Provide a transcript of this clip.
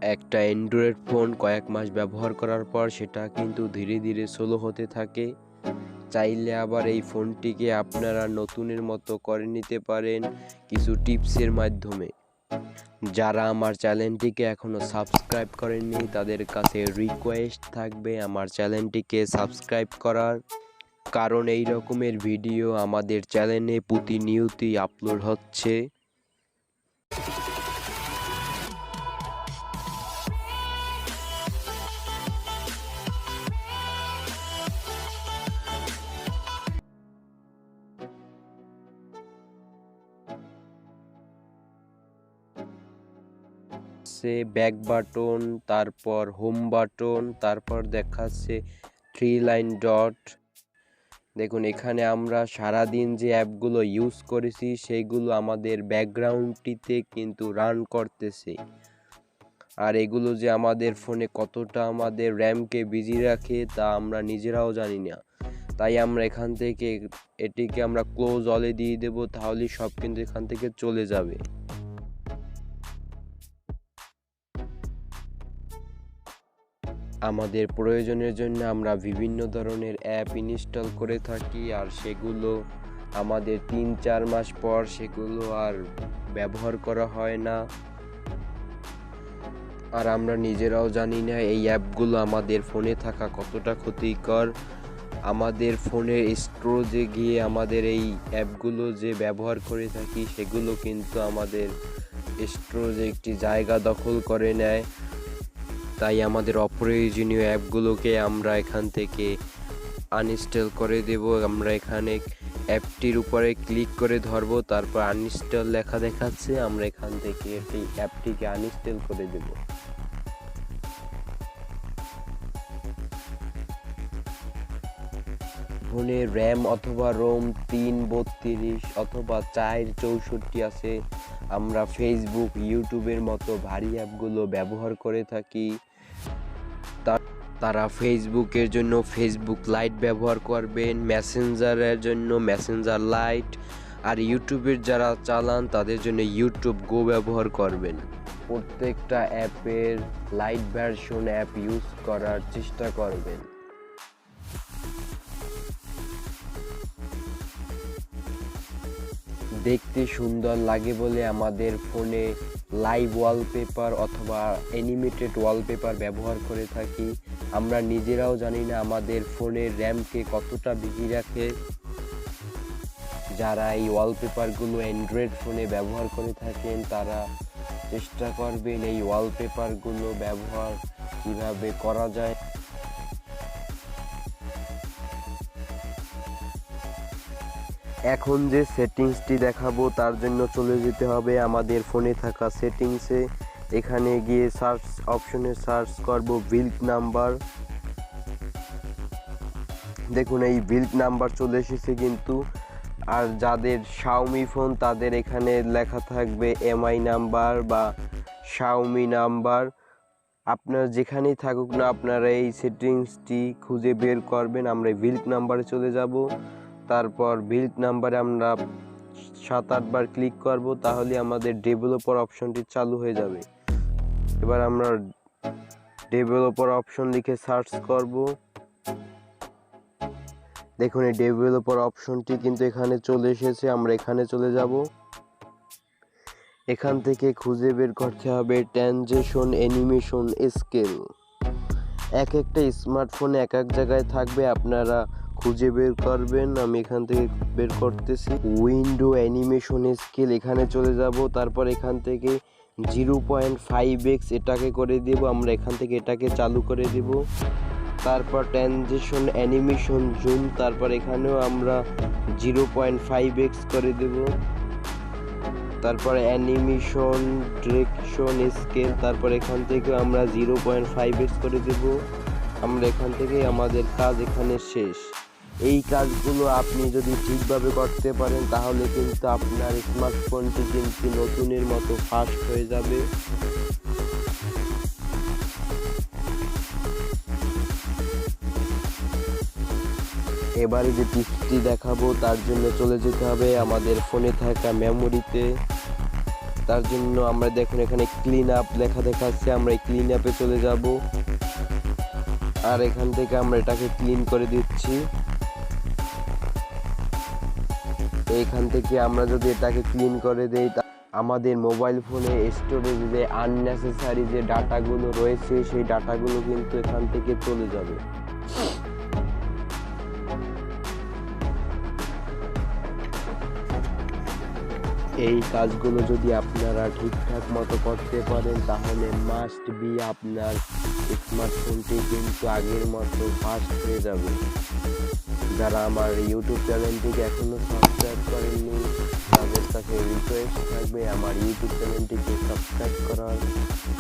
একটা Android phone কয়েক মাস ব্যবহার করার পর সেটা কিন্তু ধীরে ধীরে স্লো হতে থাকে। চাইলে আবার এই ফোনটিকে আপনারা নতুনের মতো করে নিতে পারেন কিছু টিপসের মাধ্যমে। যারা আমার চ্যানেলটিকে এখনও সাবস্ক্রাইব করেননি তাদের কাছে রিকোয়েস্ট থাকবে আমার চ্যানেলটিকে সাবস্ক্রাইব করার, কারণ এই রকমের ভিডিও আমাদের চ্যানেলে প্রতিনিয়তই আপলোড হচ্ছে। ব্যাক বাটন, তারপর হোম বাটন, তারপর দেখাচ্ছে 3 লাইন ডট। দেখুন এখানে আমরা সারাদিন যে অ্যাপগুলো ইউজ করেছি সেইগুলো আমাদের ব্যাকগ্রাউন্ডটিতে কিন্তু রান করতেছে। আর এগুলো যে আমাদের ফোনে কতটা আমাদের র্যামকে বিজি রাখে তা আমরা নিজেরাও জানি না। তাই আমরা এখান থেকে এটিকে আমরা ক্লোজ অলে দিয়ে দেবো, তাহলেই সব কিন্তু এখান থেকে চলে যাবে। আমাদের প্রয়োজনের জন্য আমরা বিভিন্ন ধরনের অ্যাপ ইনস্টল করে থাকি, আর সেগুলো আমাদের 3-4 মাস পর সেগুলো আর ব্যবহার করা হয় না। আর আমরা নিজেরাও জানি না এই অ্যাপগুলো আমাদের ফোনে থাকা কতটা ক্ষতিকর। আমাদের ফোনের স্টোরেজে গিয়ে আমাদের এই অ্যাপগুলো যে ব্যবহার করে থাকি সেগুলো কিন্তু আমাদের স্টোরেজে একটি জায়গা দখল করে নেয়। তাই আমাদের অপ্রয়োজনীয় অ্যাপগুলোকে আমরা এখান থেকে আনইনস্টল করে দেব। আমরা এখানে অ্যাপটির উপরে ক্লিক করে ধরবো, তারপর আনইনস্টল লেখা দেখাচ্ছে, আমরা এখান থেকে এই অ্যাপটিকে আনইনস্টল করে দেব। ফোনে র্যাম অথবা রোম 332 অথবা 464 আছে। আমরা ফেসবুক, ইউটিউবের মতো ভারী অ্যাপগুলো ব্যবহার করে থাকি। তারা ফেসবুকের জন্য ফেসবুক লাইট ব্যবহার করবেন, মেসেঞ্জারের জন্য মেসেঞ্জার লাইট, আর ইউটিউবের যারা চালান তাদের জন্য ইউটিউব গো ব্যবহার করবেন। প্রত্যেকটা অ্যাপের লাইট ভার্সন অ্যাপ ইউজ করার চেষ্টা করবেন। দেখতে সুন্দর লাগে বলে আমাদের ফোনে লাইভ ওয়ালপেপার অথবা অ্যানিমেটেড ওয়ালপেপার ব্যবহার করে থাকি। আমরা নিজেরাও জানি না আমাদের ফোনের র্যামকে কতটা বিজি রাখে। যারা এই ওয়ালপেপারগুলো অ্যান্ড্রয়েড ফোনে ব্যবহার করে থাকেন তারা চেষ্টা করবেন এই ওয়ালপেপারগুলো ব্যবহার কিভাবে করা যায়। এখন যে সেটিংসটি দেখাবো তার জন্য চলে যেতে হবে আমাদের ফোনে থাকা সেটিংসে। এখানে গিয়ে সার্চ অপশনে সার্চ করব বিল্ড নাম্বার। দেখুন এই বিল্ড নাম্বার চলে এসেছে কিন্তু। আর যাদের শাওমি ফোন তাদের এখানে লেখা থাকবে এমআই নাম্বার বা শাওমি নাম্বার। আপনার যেখানেই থাকুক না আপনারা এই সেটিংসটি খুঁজে বের করবেন। আমরা বিল্ড নাম্বারে চলে যাব, তারপর বিল্ড নাম্বারে আমরা 7-8 বার ক্লিক করব, তাহলে আমাদের ডেভেলপার অপশনটি চালু হয়ে যাবে। এবার আমরা ডেভেলপার অপশন লিখে সার্চ করব। দেখুন এই ডেভেলপার অপশনটি কিন্তু এখানে চলে এসেছে। আমরা এখানে চলে যাব। এখান থেকে খুঁজে বের করতে হবে ট্রানজিশন অ্যানিমেশন স্কেল। এক একটা স্মার্টফোনে এক এক জায়গায় থাকবে, আপনারা খুঁজে বের করবেন। আমি এখান থেকে বের করতেছি। উইন্ডো অ্যানিমেশন স্কেল এখানে চলে যাব, তারপর এখান থেকে 0.5x এটাকে করে দেব। আমরা এখান থেকে এটাকে চালু করে দেব। তারপর ট্রানজিশন অ্যানিমেশন জুম, তারপর এখানেও আমরা 0.5x করে দেব। তারপর অ্যানিমেশন ডিরেকশন স্কেল, তারপর এখান থেকে আমরা 0.5x করে দেব। আমরা এখান থেকে আমাদের কাজ এখানে শেষ। এই কাজগুলো আপনি যদি ঠিকভাবে করতে পারেন তাহলে কিন্তু আপনার স্মার্টফোনটি কিন্তু নতুনের মতো ফাস্ট হয়ে যাবে। এবারে যে টিপসটি দেখাবো তার জন্য চলে যেতে হবে আমাদের ফোনে থাকা মেমোরিতে। তার জন্য আমরা দেখুন এখানে ক্লিন আপ লেখা দেখাচ্ছে, আমরা এই ক্লিন আপে চলে যাব আর এখান থেকে আমরা এটাকে ক্লিন করে দিচ্ছি। এইখান থেকে আমরা যদি এটাকে ক্লিন করে দেই, আমাদের মোবাইল ফোনে স্টোরেজে যে আননেসেসারি যে ডাটাগুলো রয়েছে সেই ডাটাগুলো কিন্তু এখান থেকে চলে যাবে। এই কাজগুলো যদি আপনারা ঠিকঠাক মতো করতে পারেন তাহলে মাস্ট বি আপনার স্মার্টফোনটি কিন্তু আগের মতো ফাস্ট হয়ে যাবে। যারা আমার ইউটিউব চ্যানেলটিকে এখনো সাবস্ক্রাইব করেননি তাদের কাছে রিকোয়েস্ট থাকবে আমার ইউটিউব চ্যানেলটিকে সাবস্ক্রাইব করার।